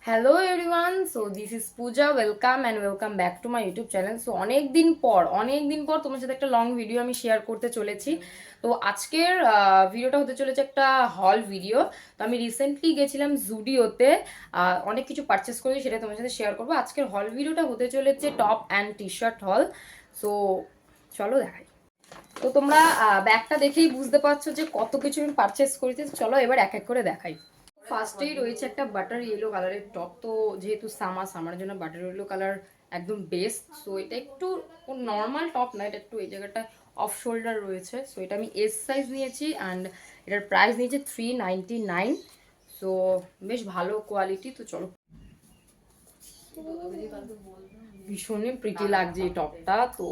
Hello everyone, so this is Puja. Welcome back to my YouTube channel. So অনেক দিন পর তোমার সাথে একটা লং ভিডিও আমি শেয়ার করতে চলেছি। তো আজকের ভিডিওটা হতে চলেছে একটা হল ভিডিও। তো আমি রিসেন্টলি গেছিলাম জুডিওতে, অনেক কিছু পারচেস করেছি, সেটা তোমার সাথে শেয়ার করবো। আজকের হল ভিডিওটা হতে চলেছে টপ অ্যান্ড টি শার্ট হল। সো চলো দেখাই। তো তোমরা ব্যাগটা দেখেই বুঝতে পারছো যে কত কিছু আমি পারচেস করেছি। চলো এবার এক এক করে দেখাই। ফার্স্টেই রয়েছে একটা বাটার ইয়েলো কালারের টপ। তো যেহেতু সামার জন্য বাটার ইয়েলো কালার একদম বেস্ট। সো এটা একটু নর্মাল টপ না, এটা একটু এই জায়গাটা অফ শোল্ডার রয়েছে। সো এটা আমি এস সাইজ নিয়েছি অ্যান্ড এটার প্রাইস নিয়েছে 399। সো বেশ ভালো কোয়ালিটি। তো চলো, ভীষণই প্রিটি লাগছে এই টপটা। তো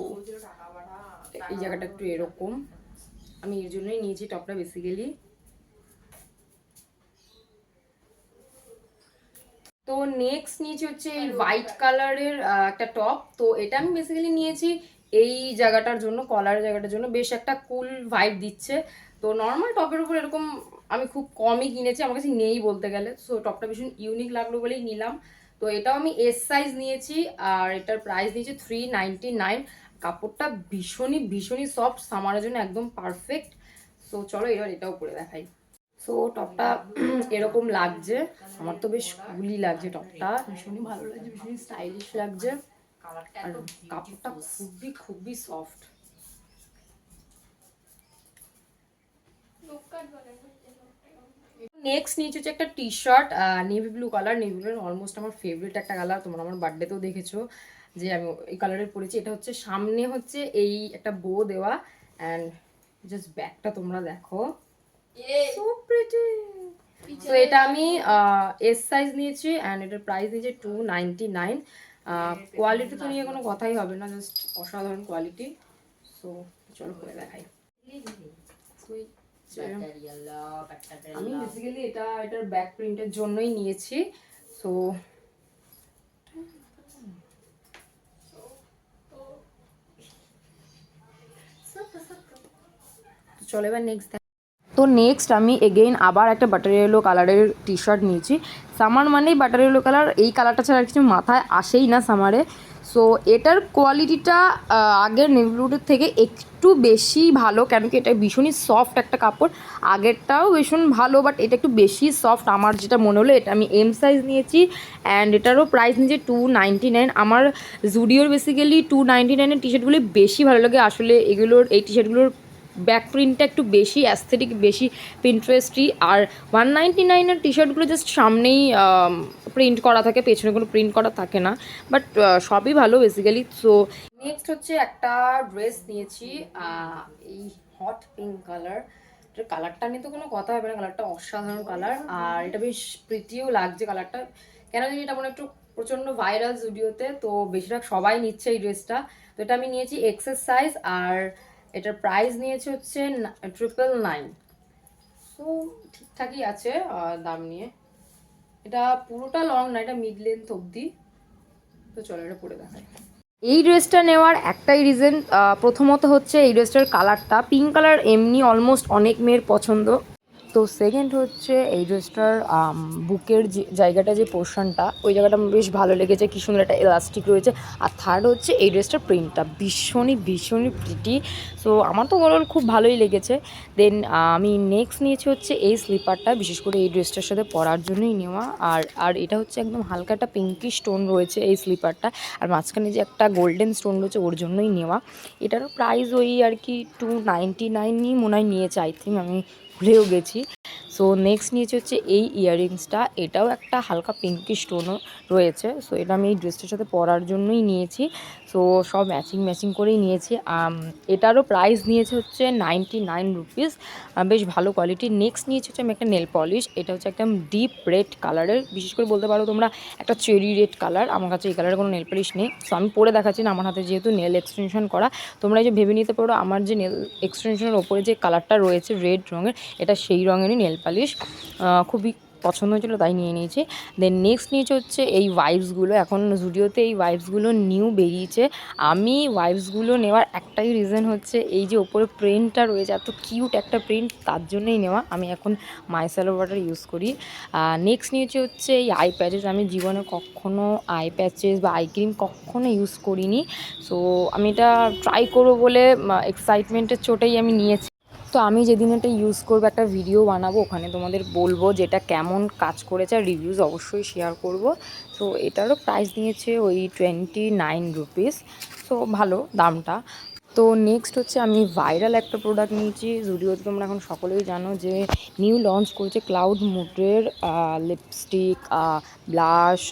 এই জায়গাটা একটু এরকম, আমি এর জন্যই নিয়েছি টপটা বেসিক্যালি। তো নেক্সট নিয়েছি হচ্ছে এই হোয়াইট কালারের একটা টপ। তো এটা আমি বেসিক্যালি নিয়েছি এই জায়গাটার জন্য, কলারের জায়গাটার জন্য, বেশ একটা কুল ভাইব দিচ্ছে। তো নর্মাল টপের উপর এরকম আমি খুব কমই কিনেছি, আমার কাছে নেই বলতে গেলে। সো টপটা ভীষণ ইউনিক লাগলো বলেই নিলাম। তো এটাও আমি এস সাইজ নিয়েছি আর এটার প্রাইস নিয়েছি 399। কাপড়টা ভীষণই সফট, সামারের জন্য একদম পারফেক্ট। সো চলো এবার এটাও পরে দেখাই। সো টপটা এরকম লাগছে, আমার তো বেশ কুলই লাগছে টপটা, ভীষণই ভালো লাগছে, ভীষণই স্টাইলিশ লাগছে। আর কাপড়টা খুবই সফট। নেক্সট নিচে হচ্ছে একটা T shirt, navy blue colour. Navy blue almost আমার ফেভারিট একটা কালার, তোমরা আমার বার্থডেতেও দেখেছো যে আমি এই কালারের পরেছি। এটা হচ্ছে সামনে হচ্ছে এই একটা বো দেওয়া অ্যান্ড জাস্ট ব্যাকটা তোমরা দেখো, সো প্রিটি। তো এটা আমি এস সাইজ নিয়েছি অ্যান্ড এটার প্রাইস নিয়েছে 299। কোয়ালিটি তো নিয়ে কোনো কথাই হবে না, জাস্ট অসাধারণ কোয়ালিটি। সো চলো করে দেখাই। আমি বেসিক্যালি এটার ব্যাক প্রিন্টের জন্যই নিয়েছি। সো চলো এবার নেক্সট। তো নেক্সট আমি এগেইন আবার একটা বাটার ইয়েলো কালারের টি শার্ট নিয়েছি। সামার মানেই বাটার ইয়েলো কালার, এই কালারটা ছাড়া কিছু মাথায় আসেই না সামারে। সো এটার কোয়ালিটিটা আগের নেভিব্লুটের থেকে একটু বেশি ভালো, কেন কি এটা ভীষণই সফট একটা কাপড়। আগেরটাও ভীষণ ভালো, বাট এটা একটু বেশি সফট আমার যেটা মনে হলো। এটা আমি এম সাইজ নিয়েছি অ্যান্ড এটারও প্রাইস নিয়েছি 299। আমার জুডিওর বেসিক্যালি 299-এর টি শার্টগুলি বেশি ভালো লাগে আসলে। এগুলোর এই টি শার্টগুলোর ব্যাক প্রিন্টটা একটু বেশি অ্যাস্থেটিক, বেশি পিন্টারেস্টি। আর 199-এর টি শার্টগুলো জাস্ট সামনেই প্রিন্ট করা থাকে, পেছনে কোনো প্রিন্ট করা থাকে না, বাট সবই ভালো বেসিক্যালি। সো নেক্সট হচ্ছে একটা ড্রেস নিয়েছি, এই হট পিঙ্ক কালার। এটার কালারটা নিয়ে তো কোনো কথা হবে না, কালারটা অসাধারণ কালার আর এটা বেশ প্রিটিও লাগছে কালারটা। কেন জানি এটা মনে একটু প্রচণ্ড ভাইরাল জুডিওতে, তো বেশিরভাগ সবাই নিচ্ছে এই ড্রেসটা। তো এটা আমি নিয়েছি এক্সেস সাইজ আর এটার প্রাইস নিয়েছে হচ্ছে 999। সো ঠিকঠাকই আছে দাম নিয়ে। এটা পুরোটা লং না, এটা মিড লেন্থ অবধি। তো চলো এটা পরে দেখাই। এই ড্রেসটা নেওয়ার একটাই রিজন, প্রথমত হচ্ছে এই ড্রেসটার কালারটা পিঙ্ক কালার, এমনি অলমোস্ট অনেক মেয়ের পছন্দ। তো সেকেন্ড হচ্ছে এই ড্রেসটার বুকের যে জায়গাটা, যে পোর্শনটা, ওই জায়গাটা আমার বেশ ভালো লেগেছে, কি সুন্দর একটা এলাস্টিক রয়েছে। আর থার্ড হচ্ছে এই ড্রেসটার প্রিন্টটা ভীষণই প্রিটি। সো আমার তো ওভারঅল খুব ভালোই লেগেছে। দেন আমি নেক্সট নিয়েছি হচ্ছে এই স্লিপারটা, বিশেষ করে এই ড্রেসটার সাথে পরার জন্যই নেওয়া। আর এটা হচ্ছে একদম হালকা একটা পিঙ্কি স্টোন রয়েছে এই স্লিপারটা, আর মাঝখানে যে একটা গোল্ডেন স্টোন রয়েছে ওর জন্যই নেওয়া। এটারও প্রাইস ওই আর কি 299ই মনে হয় নিয়েছে, আই থিঙ্ক, আমি ভুলেও গেছি। সো নেক্সট নিয়েছি হচ্ছে এই ইয়াররিংসটা, এটাও একটা হালকা পিঙ্কি স্টোনও রয়েছে। সো এটা আমি এই ড্রেসটার সাথে পরার জন্যই নিয়েছি। সো সব ম্যাচিং করেই নিয়েছি। এটারও প্রাইস নিয়েছে হচ্ছে 99 রুপিস, বেশ ভালো কোয়ালিটি। নেক্সট নিয়েছি হচ্ছে আমি একটা নেল পলিশ, এটা হচ্ছে একদম ডিপ রেড কালারের, বিশেষ করে বলতে পারো তোমরা একটা চেরি রেড কালার। আমার কাছে এই কালারের কোনো নেল পলিশ নেই, সো আমি পরে দেখাচ্ছি না। আমার হাতে যেহেতু নেল এক্সটেনশন করা, তোমরা যে ভেবে নিতে পারো আমার যে নেল এক্সটেনশনের ওপরে যে কালারটা রয়েছে রেড রঙের, এটা সেই রঙেরই নেল পালিশ। খুবই পছন্দ হয়েছিলো তাই নিয়ে নিয়েছি। দেন নেক্সট নিয়েছে হচ্ছে এই ওয়াইপসগুলো। এখন জুডিওতে এই ওয়াইপসগুলো নিউ বেরিয়েছে। আমি ওয়াইপসগুলো নেওয়ার একটাই রিজন হচ্ছে এই যে ওপরে প্রিন্টটা রয়েছে, এত কিউট একটা প্রিন্ট, তার জন্যই নেওয়া। আমি এখন মাইসেলার ওয়াটার ইউজ করি। নেক্সট নিয়েছে হচ্ছে এই আই প্যাচেস। আমি জীবনে কখনও আই প্যাচেস বা আই ক্রিম কখনো ইউজ করিনি। সো আমি এটা ট্রাই করবো বলে এক্সাইটমেন্টের চোটেই আমি নিয়েছি। তো আমি যেদিন এটা ইউজ করবো একটা ভিডিও বানাবো, ওখানে তোমাদের বলবো যে এটা কেমন কাজ করেছে, আর রিভিউজ অবশ্যই শেয়ার করব। তো এটারও প্রাইস নিয়েছে ওই 29 রুপিস। তো ভালো দামটা। তো নেক্সট হচ্ছে আমি ভাইরাল একটা প্রোডাক্ট নিয়েছি জুডিওতে। তোমরা এখন সকলেই জানো যে নিউ লঞ্চ করেছে ক্লাউড মুডের lipstick, blush,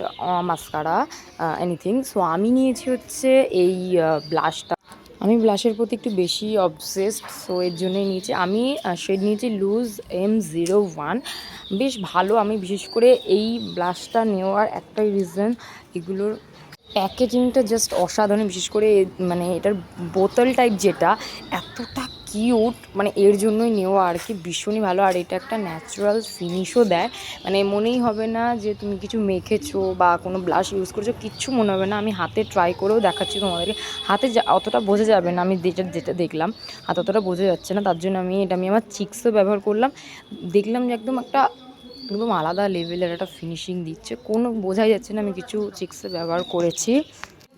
mascara, anything. So আমি নিয়েছি হচ্ছে এই ব্লাশটা। আমি ব্লাশের প্রতি একটু বেশি অবসেসড, সো এর জন্যই নিয়েছি। আমি শেড নিয়েছি লুজ M01। বেশ ভালো। আমি বিশেষ করে এই ব্লাশটা নেওয়ার একটাই রিজন, এগুলোর প্যাকেজিংটা জাস্ট অসাধারণ। বিশেষ করে মানে এটার বোতল টাইপ যেটা এতটা কিউট, মানে এর জন্যই নেওয়া আর কি। ভীষণই ভালো। আর এটা একটা ন্যাচারাল ফিনিশও দেয়, মানে মনেই হবে না যে তুমি কিছু মেখেছো বা কোনো ব্লাশ ইউজ করেছো, কিচ্ছু মনে হবে না। আমি হাতে ট্রাই করেও দেখাচ্ছি তোমাদেরকে। হাতে অতটা বোঝা যাবে না, আমি যেটা দেখলাম হাতে অতটা বোঝা যাচ্ছে না, তার জন্য আমি আমার চিক্সও ব্যবহার করলাম। দেখলাম যে একদম আলাদা লেভেলের একটা ফিনিশিং দিচ্ছে, কোনো বোঝাই যাচ্ছে না আমি কিছু চিক্সে ব্যবহার করেছি।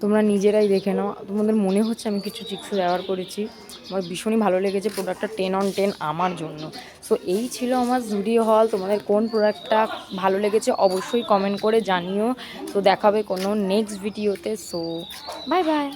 তোমরা নিজেরাই দেখে নাও, তোমাদের মনে হচ্ছে আমি কিছু চিক্সে ব্যবহার করেছি। আমার ভীষণই ভালো লেগেছে প্রোডাক্টটা, 10 on 10 আমার জন্য। সো এই ছিল আমার জুডিও হল। তোমাদের কোন প্রোডাক্টটা ভালো লেগেছে অবশ্যই কমেন্ট করে জানিও। তো দেখাবে কোনো নেক্সট ভিডিওতে। So bye bye.